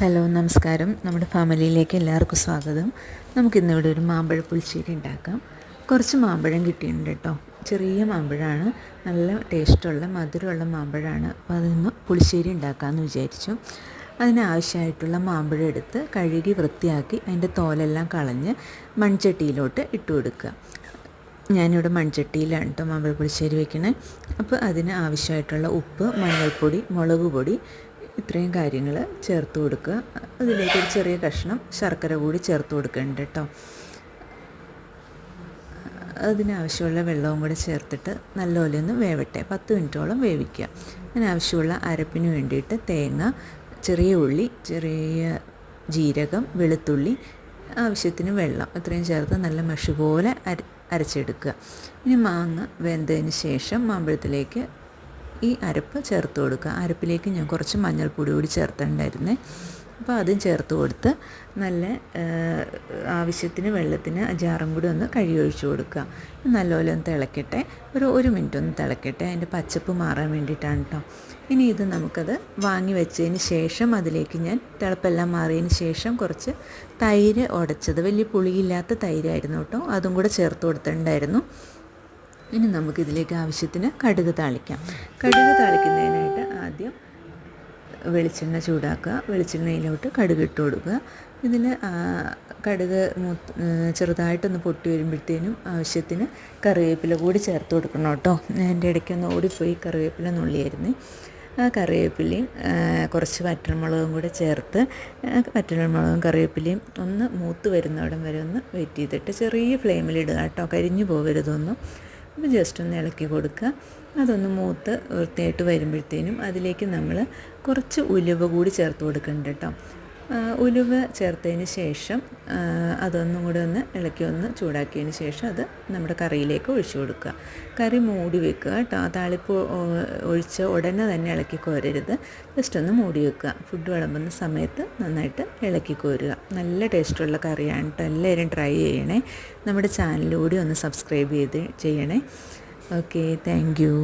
Hello നമസ്കാരം. നമ്മുടെ ഫാമിലിയിലേക്ക് എല്ലാവർക്കും സ്വാഗതം. നമുക്കിന്നിവിടെ ഒരു മാമ്പഴ പുളിശ്ശേരി ഉണ്ടാക്കാം. കുറച്ച് മാമ്പഴം കിട്ടിയിട്ടുണ്ട് കേട്ടോ. ചെറിയ മാമ്പഴമാണ്, നല്ല ടേസ്റ്റുള്ള മധുരമുള്ള മാമ്പഴമാണ്. അപ്പോൾ അതിന്ന് പുളിശ്ശേരി ഉണ്ടാക്കാമെന്ന് വിചാരിച്ചു. അതിനാവശ്യമായിട്ടുള്ള മാമ്പഴം എടുത്ത് കഴുകി വൃത്തിയാക്കി അതിൻ്റെ തോലെല്ലാം കളഞ്ഞ് മൺചട്ടിയിലോട്ട് ഇട്ട് കൊടുക്കുക. ഞാനിവിടെ മൺചട്ടിയിലാണ് കേട്ടോ മാമ്പഴ പുളിശ്ശേരി വയ്ക്കണേ. അപ്പോൾ അതിന് ആവശ്യമായിട്ടുള്ള ഉപ്പ്, മഞ്ഞൾപ്പൊടി, മുളക് പൊടി, ഇത്രയും കാര്യങ്ങൾ ചേർത്ത് കൊടുക്കുക. അതിലേക്ക് ഒരു ചെറിയ കഷ്ണം ശർക്കര കൂടി ചേർത്ത് കൊടുക്കുന്നുണ്ട് കേട്ടോ. അതിനാവശ്യമുള്ള വെള്ളവും കൂടി ചേർത്തിട്ട് നല്ലപോലെ ഒന്ന് വേവട്ടെ. 10 മിനിറ്റോളം വേവിക്കുക. അതിനാവശ്യമുള്ള അരപ്പിന് വേണ്ടിയിട്ട് തേങ്ങ, ചെറിയ ഉള്ളി, ചെറിയ ജീരകം, വെളുത്തുള്ളി, ആവശ്യത്തിന് വെള്ളം, ഇത്രയും ചേർത്ത് നല്ല മഷി പോലെ അരച്ചെടുക്കുക. ഇനി മാങ്ങ വെന്തതിന് ശേഷം മാമ്പഴത്തിലേക്ക് ഈ അരപ്പ് ചേർത്ത് കൊടുക്കുക. അരപ്പിലേക്ക് ഞാൻ കുറച്ച് മഞ്ഞൾപ്പൊടി കൂടി ചേർത്തിട്ടുണ്ടായിരുന്നേ. അപ്പോൾ അതും ചേർത്ത് കൊടുത്ത് നല്ല ആവശ്യത്തിന് വെള്ളത്തിന് ജാറും കൂടി ഒന്ന് കഴുകി ഒഴിച്ച് കൊടുക്കുക. നല്ലപോലെ ഒന്ന് തിളക്കട്ടെ. ഒരു മിനിറ്റ് ഒന്ന് തിളക്കട്ടെ. അതിൻ്റെ പച്ചപ്പ് മാറാൻ വേണ്ടിയിട്ടാണ് കേട്ടോ. ഇനി ഇത് നമുക്കത് വാങ്ങി വെച്ചതിന് ശേഷം അതിലേക്ക് ഞാൻ തിളപ്പെല്ലാം മാറിയതിന് ശേഷം കുറച്ച് തൈര് ഉടച്ചത്, വലിയ പുളിയില്ലാത്ത തൈരായിരുന്നു കേട്ടോ, അതും കൂടെ ചേർത്ത് കൊടുത്തിട്ടുണ്ടായിരുന്നു. ഇനി നമുക്കിതിലേക്ക് ആവശ്യത്തിന് കടുക് താളിക്കാം. കടുക് താളിക്കുന്നതിനായിട്ട് ആദ്യം വെളിച്ചെണ്ണ ചൂടാക്കുക. വെളിച്ചെണ്ണയിലോട്ട് കടുക് ഇട്ട് കൊടുക്കുക. ഇതിൽ കടുക് ചെറുതായിട്ടൊന്ന് പൊട്ടി വരുമ്പോഴത്തേനും ആവശ്യത്തിന് കറിവേപ്പില കൂടി ചേർത്ത് കൊടുക്കണം കേട്ടോ. എൻ്റെ ഇടയ്ക്കൊന്ന് ഓടിപ്പോയി കറിവേപ്പില നുള്ളിയായിരുന്നു. ആ കറിവേപ്പിലയും കുറച്ച് വറ്റൽമുളകും കൂടെ ചേർത്ത് വറ്റൽമുളകും കറിവേപ്പിലയും ഒന്ന് മൂത്ത് വരുന്നിടം വരെ ഒന്ന് വെയിറ്റ് ചെയ്തിട്ട് ചെറിയ ഫ്ലെയിമിലിടുക കേട്ടോ, കരിഞ്ഞു പോകരുതൊന്നും. അപ്പോൾ ജസ്റ്റ് ഒന്ന് ഇളക്കി കൊടുക്കുക. അതൊന്ന് മൂത്ത് വൃത്തിയായിട്ട് വരുമ്പോഴത്തേനും അതിലേക്ക് നമ്മൾ കുറച്ച് ഉലുവ കൂടി ചേർത്ത് കൊടുക്കുന്നുണ്ട് കേട്ടോ. ഉലുവ ചേർത്തതിന് ശേഷം അതൊന്നും കൂടെ ഒന്ന് ഇളക്കി ഒന്ന് ചൂടാക്കിയതിന് ശേഷം അത് നമ്മുടെ കറിയിലേക്ക് ഒഴിച്ചു കൊടുക്കുക. കറി മൂടി വെക്കുക കേട്ടോ. താളിപ്പ് ഒഴിച്ച ഉടനെ തന്നെ ഇളക്കി കോരരുത്, ജസ്റ്റ് ഒന്ന് മൂടി വെക്കുക. ഫുഡ് വിളമ്പുന്ന സമയത്ത് നന്നായിട്ട് ഇളക്കി കോരുക. നല്ല ടേസ്റ്റുള്ള കറിയാണ് കേട്ടോ. എല്ലാവരും ട്രൈ ചെയ്യണേ. നമ്മുടെ ചാനലിലൂടെ ഒന്ന് സബ്സ്ക്രൈബ് ചെയ്യണേ. Okay, thank you.